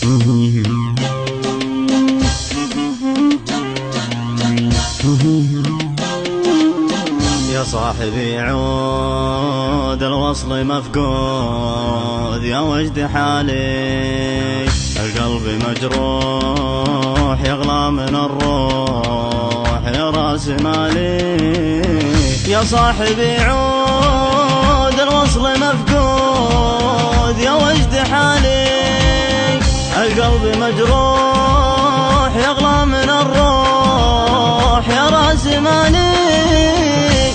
يا صاحبي عود الوصل مفقود، يا وجد حالي القلب مجروح يغلى من الروح يا راس مالي. يا صاحبي عود الوصل مفقود، يا وجد حالي القلب مجروح يغلى من الروح يا راس مالي.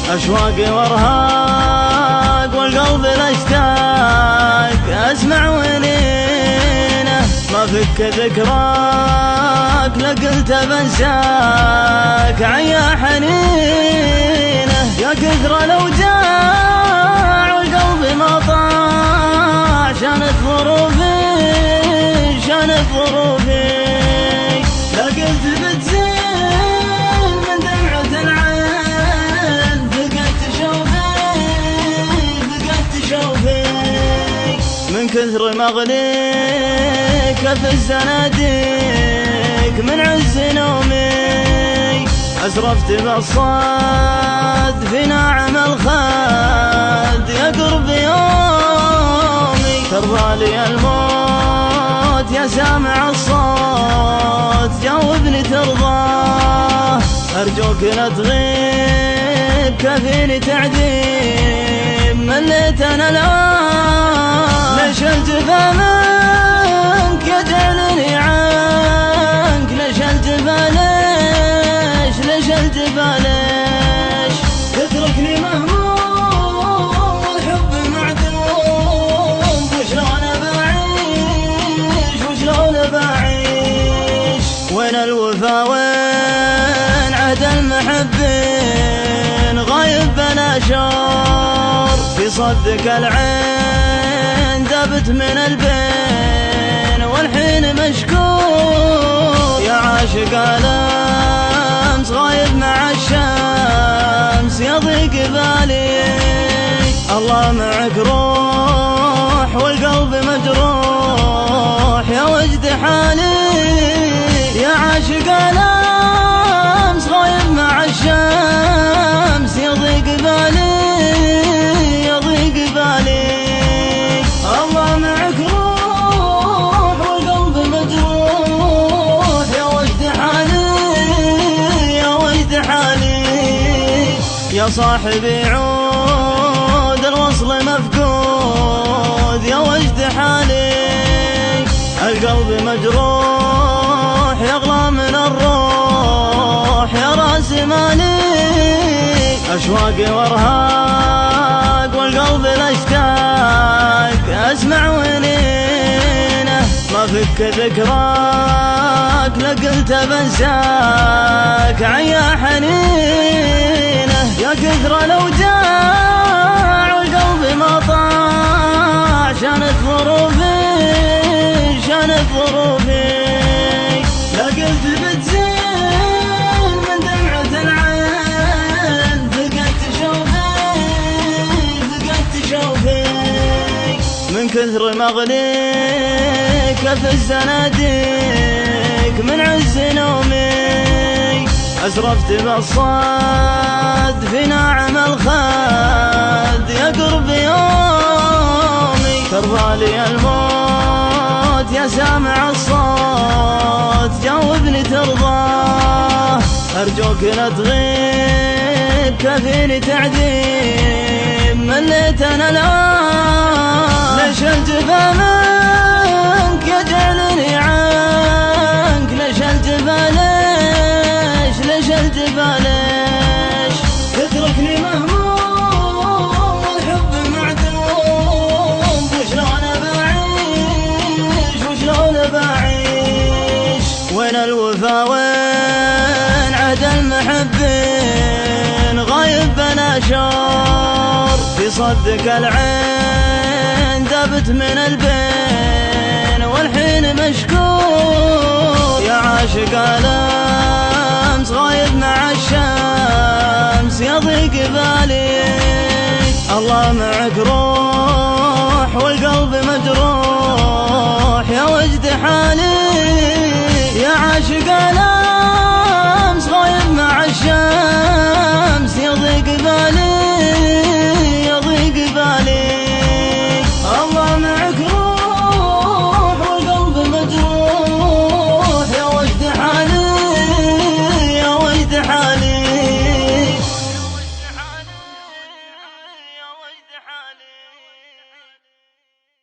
أشواقي وارهاق والقلب الاشتاق أسمع ونينه، ما فك ذكراك لقلت بنساك عيا حنينه. يا كثر الأوجاع والقلب ما طاع، شانت ظروفي شانت ظروفي، لا قلت بتزين من دمعة العين، فقدت شوفي من كثر مغليك في الزناديق من عز نومي. أسرفت بالصاد في ناعم الخد يا قرب يومي. ترضى لي الموت يا سامع الصوت، جاوبني ترضاه أرجوك لا تغيب كفيني تعذيب مليت أنا الآن. ليش الجفا منك يجعلني عنك، ليش الجفا ليش الجفا ليش تتركني مهموم والحب معدوم. وشلون بعيش وشلون بعيش، وين الوفا وين عهد المحبين، غايب بلا شعور في صدك العين دابت من البين والحين مشكور. يا عاشق الأمس غايب مع الشمس يضيق بالي، الله معك روح والقلب مجروح يا وجد حالي. يا عاشق الأمس غايب مع الشمس يضيق بالي يضيق بالي، الله معك روح والقلب مجروح يا وجد حالي يا وجد حالي. يا صاحبي عود الوصل مفقود، يا وجد حالي القلب مجروح يغلى من الروح يا راس مالي. أشواقي وارهاق والقلب الاشتاق أسمع ونينه، ما فك ذكراك لقلت بنساك عيا حنينه. يا كثر الأوجاع والقلب ما طاع، شانت ظروفي شانت ظروفي، لا قلت بتزين من دمعة العين، فقدت شوفي من كثر مغليك في الزناديق من عز نومي. أسرفت بالصاد في ناعم الخد يا قرب يومي. ترضى لي الموت يا سامع الصوت، جاوبني ترضاه أرجوك لا تغيب كفيني تعذيب مليت أنا الآن. ليش الجفا منك يجعلني عنك، ليش الجفا ليش الجفا ليش تتركني مهموم والحب معدوم. وشلون بعيش وشلون بعيش، وين الوفا وين عهد المحبين، غايب بلا شعور في صدك العين دابت من البين والحين مشكور. يا عاشق الأمس غايب مع الشمس يضيق بالي، الله معك روح والقلب مجروح يا وجد حالي